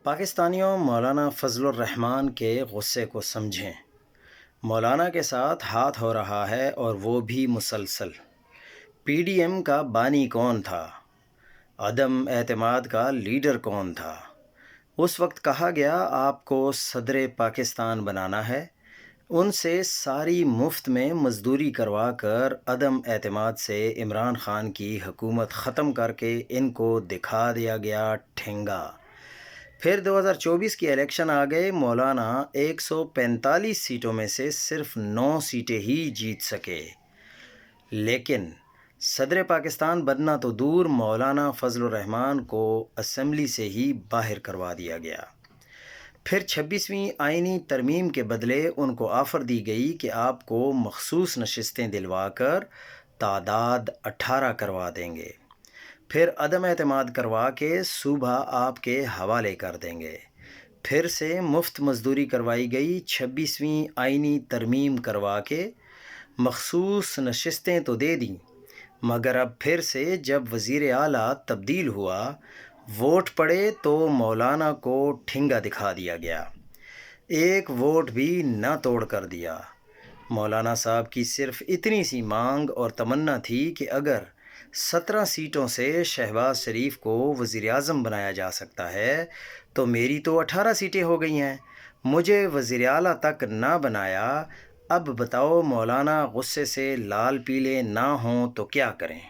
پاکستانیوں، مولانا فضل الرحمان کے غصے کو سمجھیں۔ مولانا کے ساتھ ہاتھ ہو رہا ہے اور وہ بھی مسلسل۔ پی ڈی ایم کا بانی کون تھا؟ عدم اعتماد کا لیڈر کون تھا؟ اس وقت کہا گیا آپ کو صدر پاکستان بنانا ہے، ان سے ساری مفت میں مزدوری کروا کر عدم اعتماد سے عمران خان کی حکومت ختم کر کے ان کو دکھا دیا گیا ٹھنگا۔ پھر 2024 کی الیکشن آ گئے، مولانا 145 سیٹوں میں سے صرف 9 سیٹیں ہی جیت سکے، لیکن صدر پاکستان بننا تو دور، مولانا فضل الرحمان کو اسمبلی سے ہی باہر کروا دیا گیا۔ پھر 26ویں آئینی ترمیم کے بدلے ان کو آفر دی گئی کہ آپ کو مخصوص نشستیں دلوا کر تعداد 18 کروا دیں گے، پھر عدم اعتماد کروا کے صوبہ آپ کے حوالے کر دیں گے، پھر سے مفت مزدوری کروائی گئی، 26ویں آئینی ترمیم کروا کے مخصوص نشستیں تو دے دیں، مگر اب پھر سے جب وزیر اعلیٰ تبدیل ہوا، ووٹ پڑے تو مولانا کو ٹھنگا دکھا دیا گیا، ایک ووٹ بھی نہ توڑ کر دیا۔ مولانا صاحب کی صرف اتنی سی مانگ اور تمنا تھی کہ اگر 17 سیٹوں سے شہباز شریف کو وزیر اعظم بنایا جا سکتا ہے تو میری تو 18 سیٹیں ہو گئی ہیں، مجھے وزیر اعلیٰ تک نہ بنایا۔ اب بتاؤ مولانا غصے سے لال پیلے نہ ہوں تو کیا کریں؟